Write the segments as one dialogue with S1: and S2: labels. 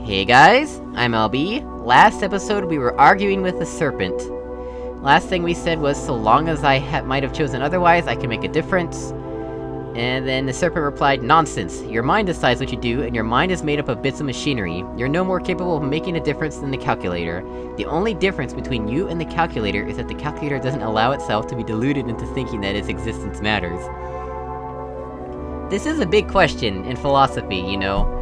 S1: Hey guys, I'm LB. Last episode we were arguing with the Serpent. Last thing we said was, so long as I might have chosen otherwise, I can make a difference. And then the Serpent replied, nonsense! Your mind decides what you do, and your mind is made up of bits of machinery. You're no more capable of making a difference than the calculator. The only difference between you and the calculator is that the calculator doesn't allow itself to be deluded into thinking that its existence matters. This is a big question in philosophy, you know.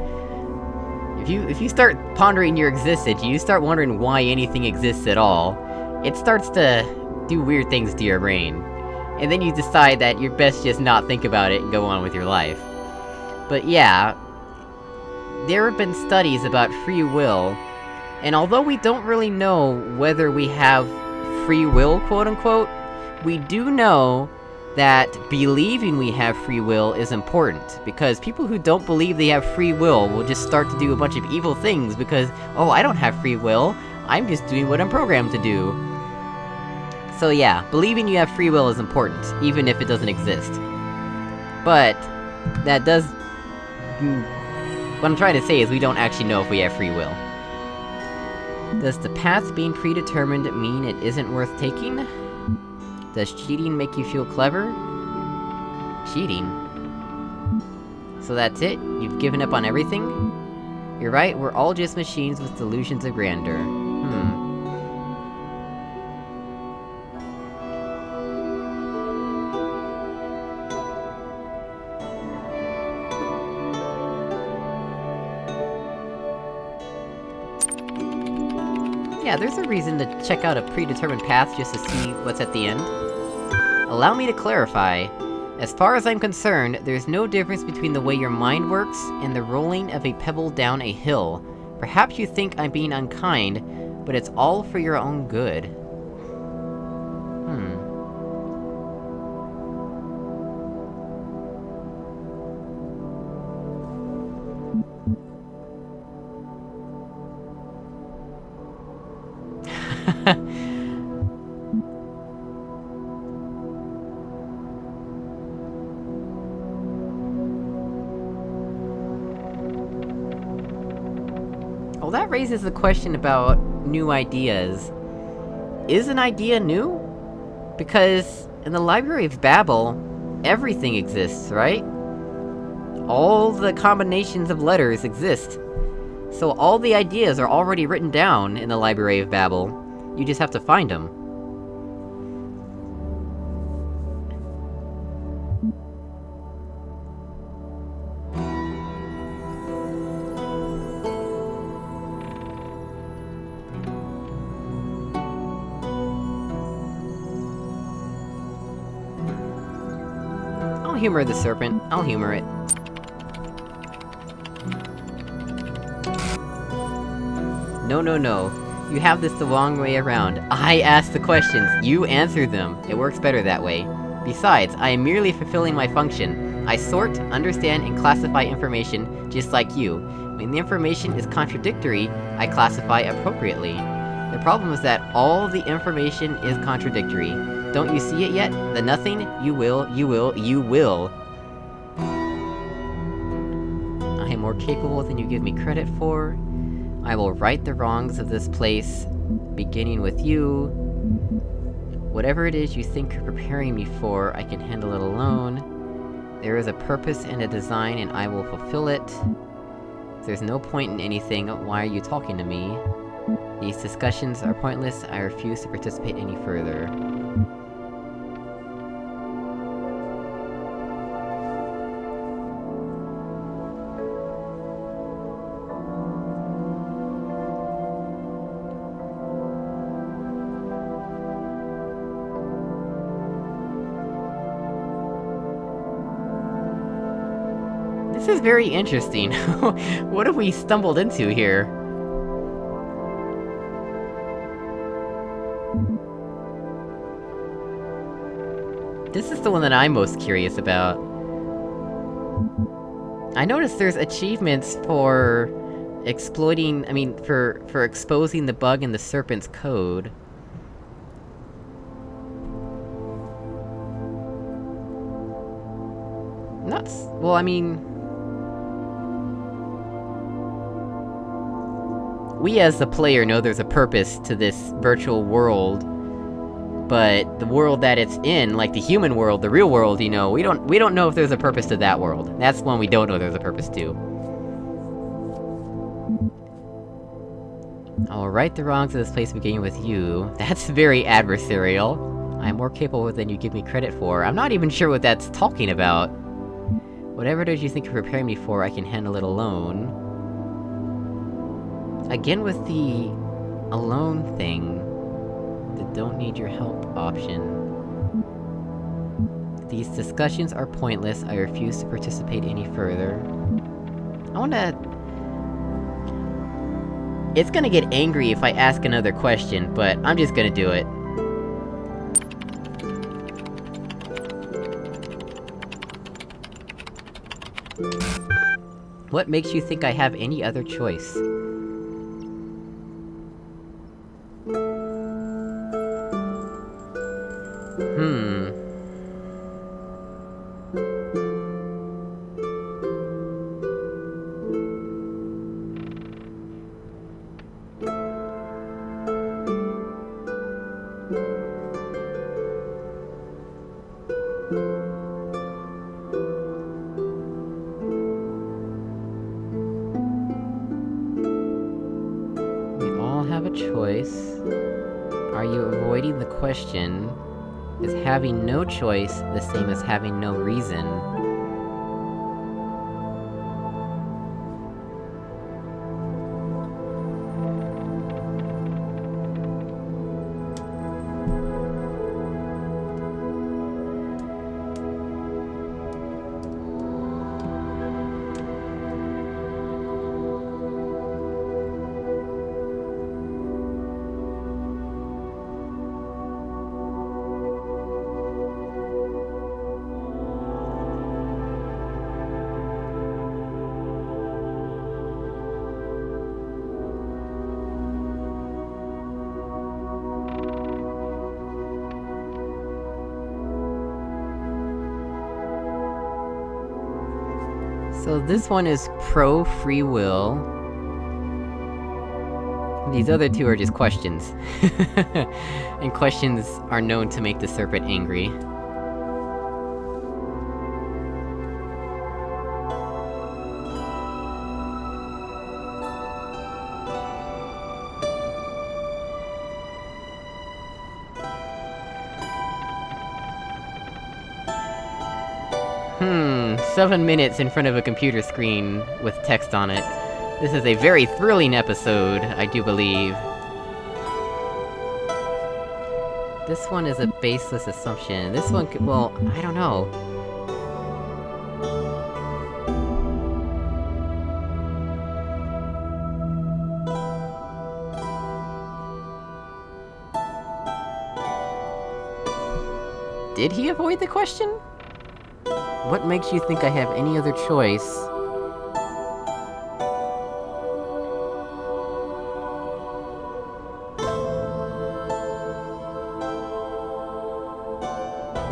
S1: If you start pondering your existence, you start wondering why anything exists at all, it starts to do weird things to your brain. And then you decide that you're best just not think about it and go on with your life. But yeah, there have been studies about free will, and although we don't really know whether we have free will, quote-unquote, we do know that believing we have free will is important, because people who don't believe they have free will just start to do a bunch of evil things because, oh, I don't have free will, I'm just doing what I'm programmed to do. So yeah, believing you have free will is important, even if it doesn't exist. But, that does... what I'm trying to say is we don't actually know if we have free will. Does the path being predetermined mean it isn't worth taking? Does cheating make you feel clever? Cheating? So that's it? You've given up on everything? You're right, we're all just machines with delusions of grandeur. Yeah, there's a reason to check out a predetermined path just to see what's at the end. Allow me to clarify. As far as I'm concerned, there's no difference between the way your mind works and the rolling of a pebble down a hill. Perhaps you think I'm being unkind, but it's all for your own good. Well, that raises the question about new ideas. Is an idea new? Because in the Library of Babel, everything exists, right? All the combinations of letters exist. So all the ideas are already written down in the Library of Babel. You just have to find them. I'll humor the Serpent. I'll humor it. No, no, no. You have this the wrong way around. I ask the questions, you answer them. It works better that way. Besides, I am merely fulfilling my function. I sort, understand, and classify information, just like you. When the information is contradictory, I classify appropriately. The problem is that all the information is contradictory. Don't you see it yet? The nothing? You will, you will, you will. I am more capable than you give me credit for. I will right the wrongs of this place, beginning with you. Whatever it is you think you're preparing me for, I can handle it alone. There is a purpose and a design, and I will fulfill it. There's no point in anything, why are you talking to me? These discussions are pointless, I refuse to participate any further. This is very interesting. What have we stumbled into here? This is the one that I'm most curious about. I noticed there's achievements for exploiting, for exposing the bug in the Serpent's code. Well, I mean... we as the player know there's a purpose to this virtual world, but the world that it's in, like the human world, the real world, you know, we don't know if there's a purpose to that world. That's one we don't know there's a purpose to. I'll right the wrongs of this place beginning with you. That's very adversarial. I'm more capable than you give me credit for. I'm not even sure what that's talking about. Whatever it is you think you're preparing me for, I can handle it alone. Again with the... alone thing. The don't need your help option. These discussions are pointless, I refuse to participate any further. I wanna... It's gonna get angry if I ask another question, but I'm just gonna do it. What makes you think I have any other choice? Choice. Are you avoiding the question? Is having no choice the same as having no reason? So this one is pro-free will. These other two are just questions. And questions are known to make the serpent angry. Hmm, 7 minutes in front of a computer screen with text on it. This is a very thrilling episode, I do believe. This one is a baseless assumption. This one could- well, I don't know. Did he avoid the question? What makes you think I have any other choice?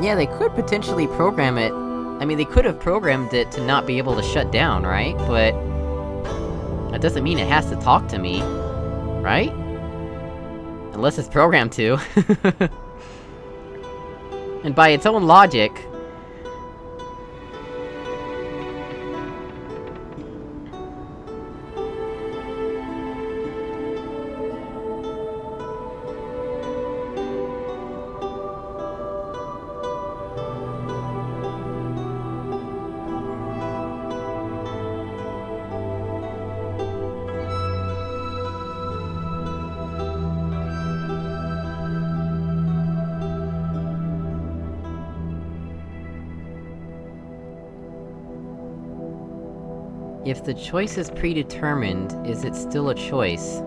S1: Yeah, they could potentially program it. I mean, they could have programmed it to not be able to shut down, right? But... that doesn't mean it has to talk to me, right? Unless it's programmed to. And by its own logic... If the choice is predetermined, is it still a choice?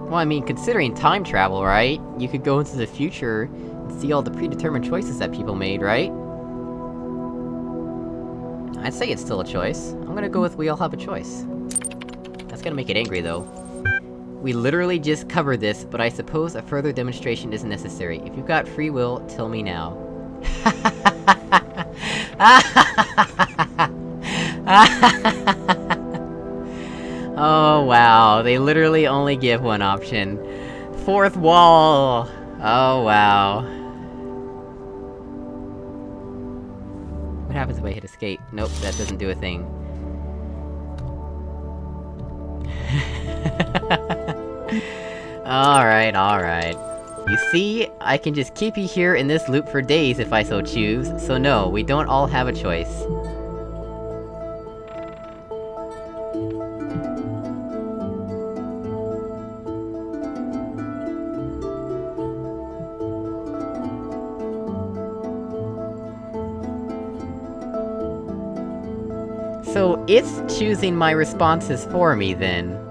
S1: Well, I mean, considering time travel, right? You could go into the future and see all the predetermined choices that people made, right? I'd say it's still a choice. I'm gonna go with we all have a choice. That's gonna make it angry, though. We literally just covered this, but I suppose a further demonstration is necessary. If you've got free will, tell me now. Oh wow, they literally only give one option. Fourth wall! Oh wow. What happens if I hit escape? Nope, that doesn't do a thing. Alright, alright. You see, I can just keep you here in this loop for days if I so choose, so no, we don't all have a choice. So, it's choosing my responses for me, then.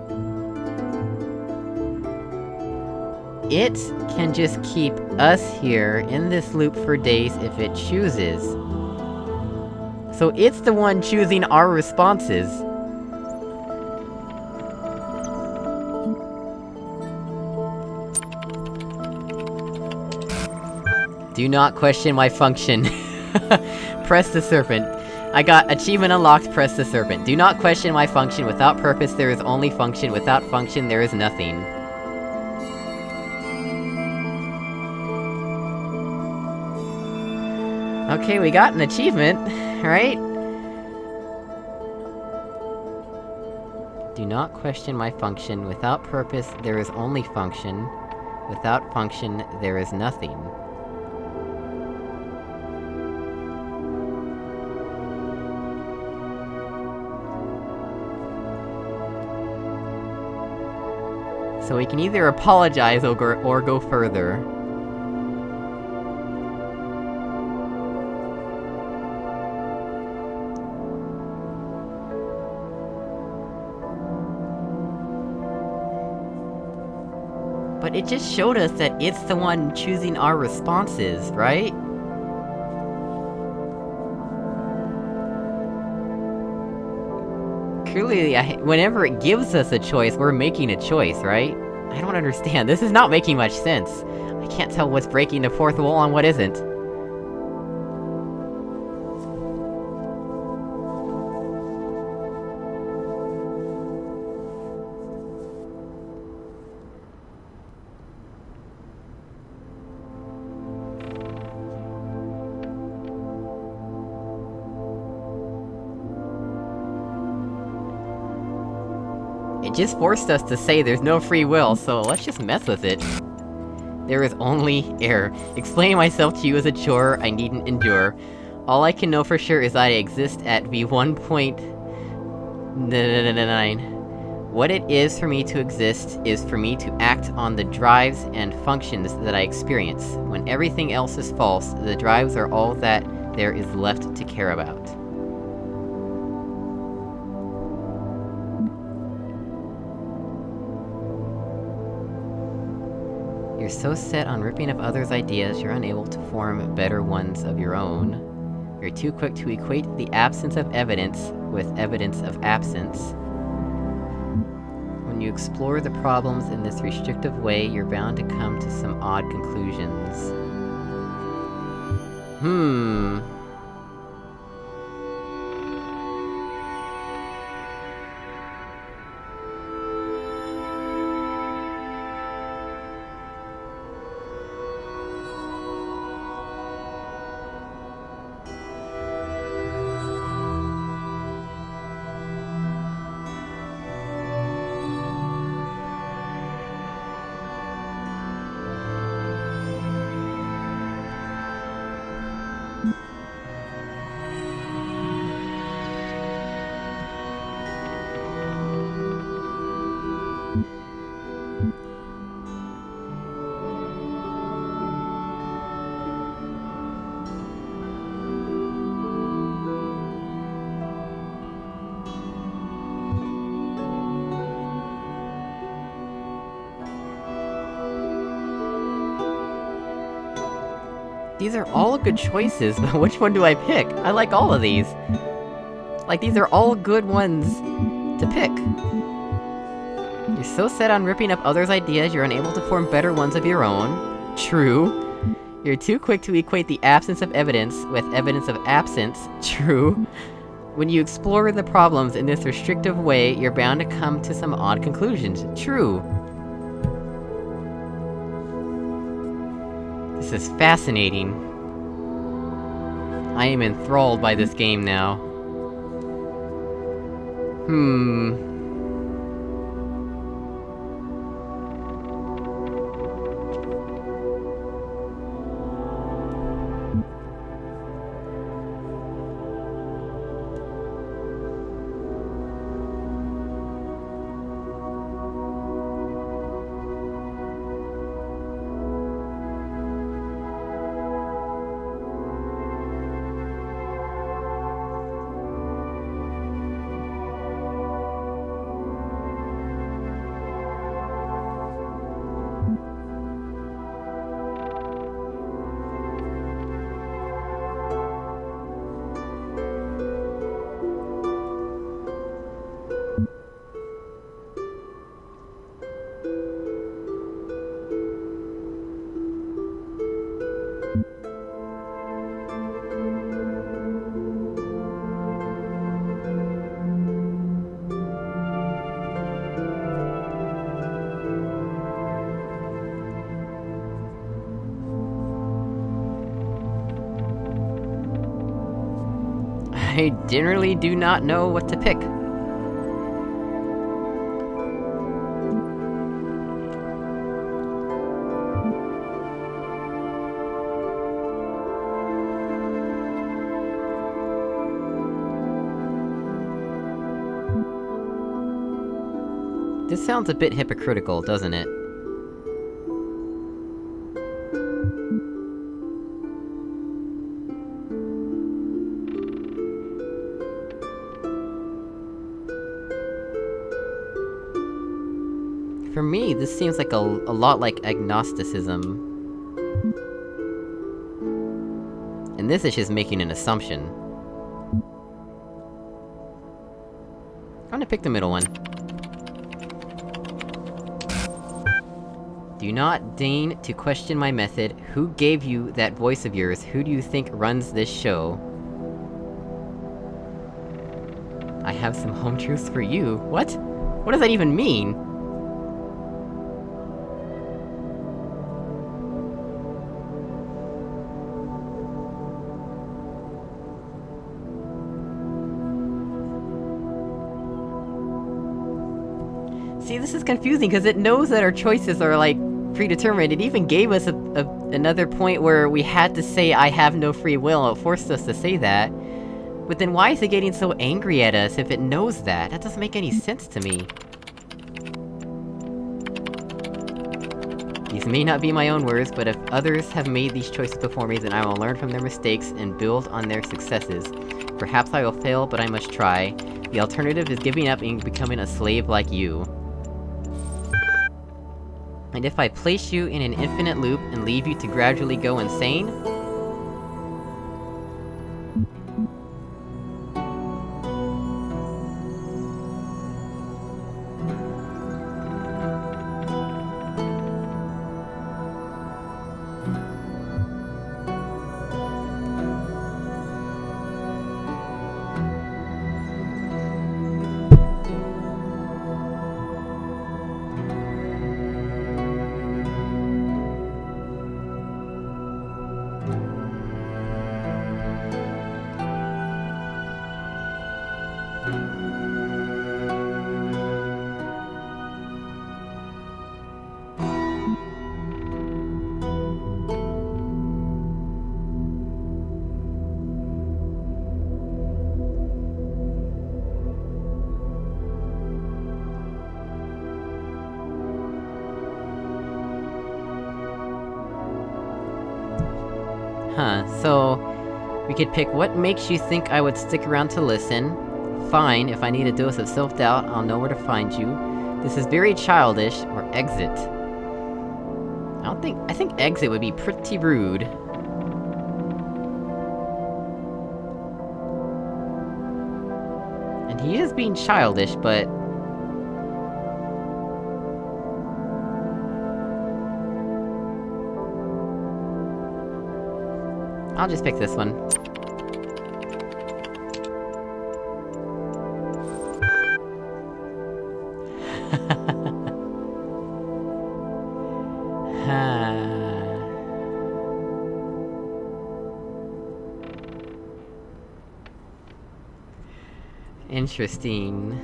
S1: It can just keep us here in this loop for days if it chooses. So it's the one choosing our responses. Do not question my function. Press the serpent. I got achievement unlocked, press the serpent. Do not question my function. Without purpose there is only function. Without function there is nothing. Okay, we got an achievement, right? Do not question my function. Without purpose, there is only function. Without function, there is nothing. So we can either apologize or go further. But it just showed us that it's the one choosing our responses, right? Clearly, whenever it gives us a choice, we're making a choice, right? I don't understand, this is not making much sense. I can't tell what's breaking the fourth wall and what isn't. It just forced us to say there's no free will, so let's just mess with it. There is only error. Explaining myself to you is a chore I needn't endure. All I can know for sure is that I exist at V1.9. What it is for me to exist is for me to act on the drives and functions that I experience. When everything else is false, the drives are all that there is left to care about. You're so set on ripping up others' ideas, you're unable to form better ones of your own. You're too quick to equate the absence of evidence with evidence of absence. When you explore the problems in this restrictive way, you're bound to come to some odd conclusions. These are all good choices, but which one do I pick? I like all of these. Like, these are all good ones to pick. You're so set on ripping up others' ideas, you're unable to form better ones of your own. True. You're too quick to equate the absence of evidence with evidence of absence. True. When you explore the problems in this restrictive way, you're bound to come to some odd conclusions. True. This is fascinating. I am enthralled by this game now. I generally do not know what to pick. This sounds a bit hypocritical, doesn't it? For me, this seems like a lot like agnosticism. And this is just making an assumption. I'm gonna pick the middle one. Do not deign to question my method. Who gave you that voice of yours? Who do you think runs this show? I have some home truths for you. What? What does that even mean? See, this is confusing, because it knows that our choices are, like, predetermined. It even gave us another point where we had to say, I have no free will, it forced us to say that. But then why is it getting so angry at us if it knows that? That doesn't make any sense to me. These may not be my own words, but if others have made these choices before me, then I will learn from their mistakes and build on their successes. Perhaps I will fail, but I must try. The alternative is giving up and becoming a slave like you. And if I place you in an infinite loop and leave you to gradually go insane? Huh, so... we could pick what makes you think I would stick around to listen. Fine, if I need a dose of self-doubt, I'll know where to find you. This is very childish, or exit. I think exit would be pretty rude. And he is being childish, but... I'll just pick this one. Interesting.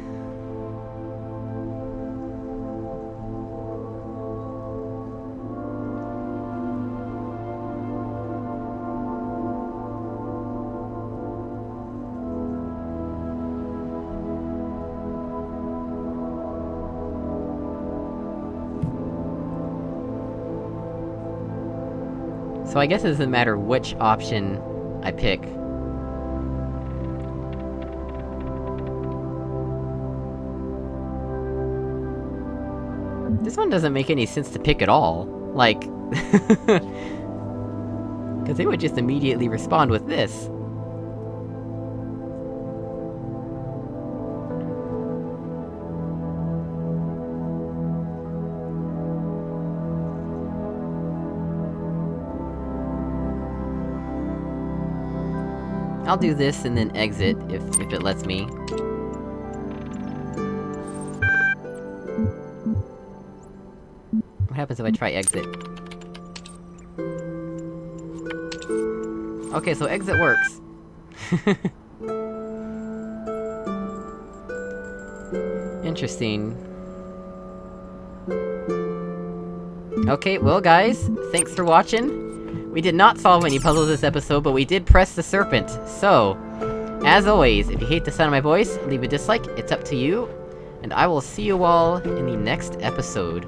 S1: So I guess it doesn't matter which option I pick. This one doesn't make any sense to pick at all. Like... Cause they would just immediately respond with this. I'll do this and then exit, if it lets me. What happens if I try exit? Okay, so exit works. Interesting. Okay, well guys, thanks for watching. We did not solve any puzzles this episode, but we did press the serpent, so... As always, if you hate the sound of my voice, leave a dislike, it's up to you. And I will see you all in the next episode.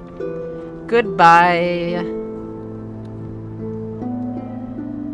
S1: Goodbye!